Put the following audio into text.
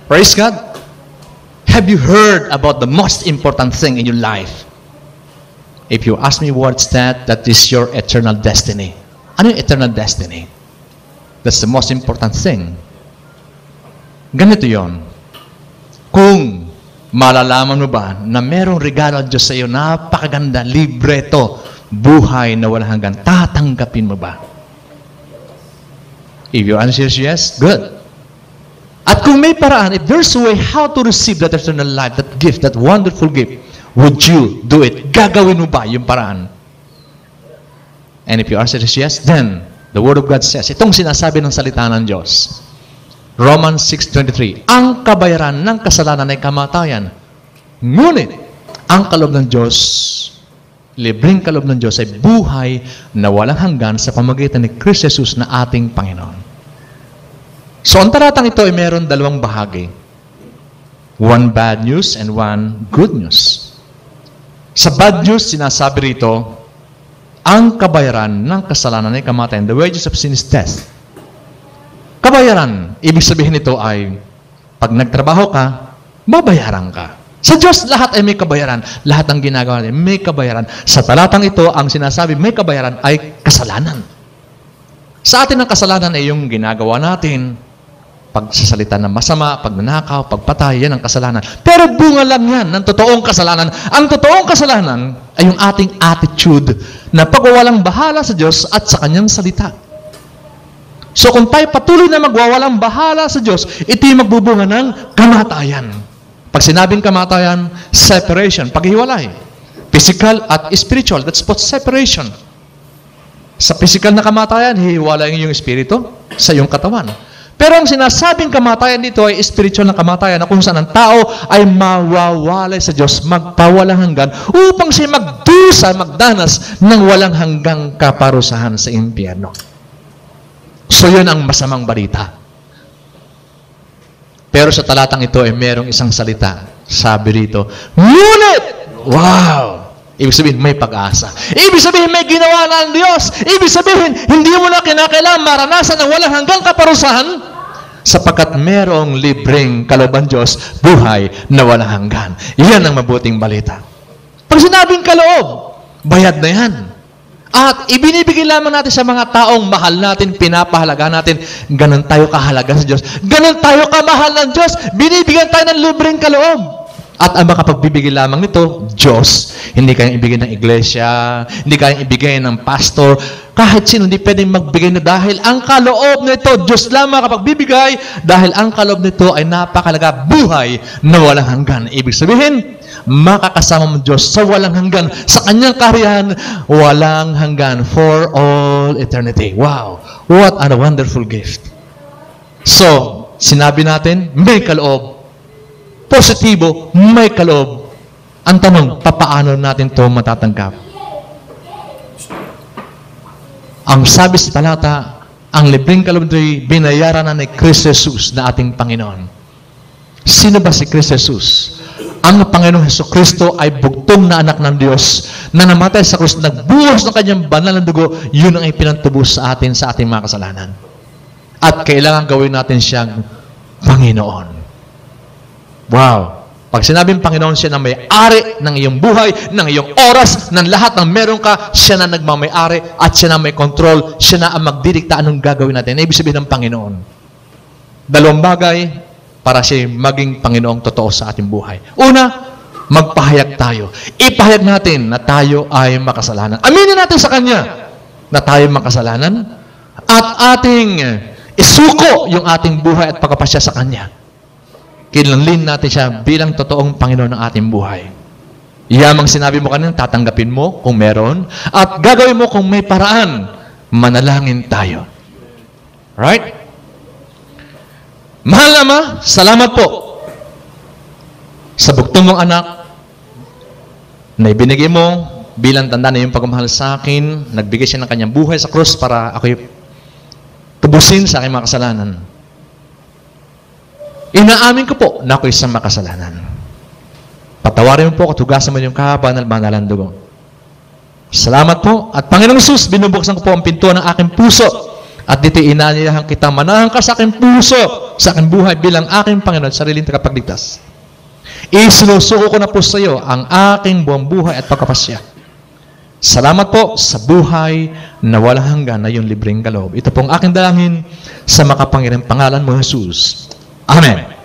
Praise God. Have you heard about the most important thing in your life? If you ask me what's that, that is your eternal destiny. Ano yung eternal destiny? That's the most important thing. Ganito yon. Kung malalaman mo ba na merong regalo ang Diyos sa iyo, napakaganda, libreto, buhay na walang hanggan, tatanggapin mo ba? If your answer is yes, good. At kung may paraan, if there's a way how to receive that eternal life, that gift, that wonderful gift, would you do it? Gagawin mo ba yung paraan? And if your answer is yes, then the Word of God says, itong sinasabi ng salita ng Diyos, Romans 6:23, ang kabayaran ng kasalanan ay kamatayan. Ngunit, ang kaloob ng Diyos, libreng kaloob ng Diyos ay buhay na walang hanggan sa pamamagitan ni Kristo Jesus na ating Panginoon. So, ang talatang ito ay meron dalawang bahagi. One bad news and one good news. Sa bad news, sinasabi rito, ang kabayaran ng kasalanan ay kamatayan. The wages of sin is death. Kabayaran, ibig sabihin nito ay, pag nagtrabaho ka, babayaran ka. Sa Diyos, lahat ay may kabayaran. Lahat ng ginagawa natin, may kabayaran. Sa talatang ito, ang sinasabi, may kabayaran ay kasalanan. Sa atin ang kasalanan ay yung ginagawa natin, pagsasalita ng masama, pagnanakaw, pagpatay, yan ang kasalanan. Pero bunga lang yan ng totoong kasalanan. Ang totoong kasalanan ay yung ating attitude na pagwawalang bahala sa Diyos at sa Kanyang salita. So kung tayo patuloy na magwawalang bahala sa Diyos, ito yung magbubunga ng kamatayan. Pag sinabing kamatayan, separation, paghiwalay. Physical at spiritual, that's what separation. Sa physical na kamatayan, hihiwalay yung espiritu sa iyong katawan. Pero ang sinasabing kamatayan dito ay spiritual na kamatayan na kung saan ang tao ay mawawalay sa Diyos, magpawalang hanggan upang siya magdusa, magdanas ng walang hanggang kaparusahan sa impyerno. So yun ang masamang balita. Pero sa talatang ito ay merong isang salita. Sabi rito, ngunit! Wow! Ibig sabihin, may pag-asa. Ibig sabihin, may ginawa na ang Diyos. Ibig sabihin, hindi mo na kinakailangan maranasan ng walang hanggang kaparusahan sapagkat merong libreng kalooban Diyos, buhay na walang hanggan. Iyan ang mabuting balita. Pag sinabing kaloob, bayad na yan. At ibinibigay lamang natin sa mga taong mahal natin, pinapahalaga natin, ganun tayo kahalaga sa Diyos. Ganun tayo kamahal ng Diyos. Binibigyan tayo ng libreng kaloob. At ang makapagbibigay lamang nito, Diyos. Hindi kayang ibigay ng iglesia, hindi kayang ibigay ng pastor, kahit sino hindi pwedeng magbigay na dahil ang kaloob nito, Diyos lamang makapagbibigay dahil ang kaloob nito ay napakalaga buhay na walang hanggan. Ibig sabihin, makakasama mo Diyos sa walang hanggan, sa kanyang kaharian, walang hanggan for all eternity. Wow! What a wonderful gift. So, sinabi natin, may kaloob. Positibo, may kaloob. Ang tanong, papaano natin ito matatanggap? Ang sabi sa talata, ang libreng kaloob ito'y binayaran na ni Kristo Jesus na ating Panginoon. Sino ba si Kristo Jesus? Ang Panginoong Jesucristo ay bugtong na anak ng Diyos na namatay sa krus, nagbuhos ng kanyang banal na dugo, yun ang ipinantubos sa atin sa ating mga kasalanan. At kailangan gawin natin siyang Panginoon. Wow! Pag sinabing Panginoon, siya na may-ari ng iyong buhay, ng iyong oras, ng lahat ng meron ka, siya na nagmamay-ari at siya na may control, siya na ang magdidikta anong gagawin natin. Ibig sabihin ng Panginoon. Dalawang bagay para siya maging Panginoong totoo sa ating buhay. Una, magpahayag tayo. Ipahayag natin na tayo ay makasalanan. Aminin natin sa Kanya na tayo makasalanan at ating isuko yung ating buhay at pagkapasya sa Kanya. Kinlanlin natin siya bilang totoong Panginoon ng ating buhay. Yamang sinabi mo kanina, tatanggapin mo kung meron, at gagawin mo kung may paraan. Manalangin tayo. Right? Mahal na Ama, salamat po sa bugtong mong anak na ibinigay mo bilang tanda na yung pagmamahal sa akin. Nagbigay siya ng kanyang buhay sa krus para ako'y tubusin sa aking mga kasalanan. Inaamin ko po na ako isang makasalanan. Patawarin mo po at hugasan mo yung kahaba ng banalang dugo. Salamat po. At Panginoong Jesus, binubuksan ko po ang pintuan ng aking puso. At dito inanilahan kita, manahan ka sa aking puso. sa aking buhay bilang aking Panginoon, sariling tagapagligtas. Isinusuko ko na po sa iyo ang aking buong buhay at pagkapasya. Salamat po sa buhay na walang hanggan na iyong libreng kaloob. Ito pong aking dalangin sa makapangyarihang pangalan mo, Jesus. Amen.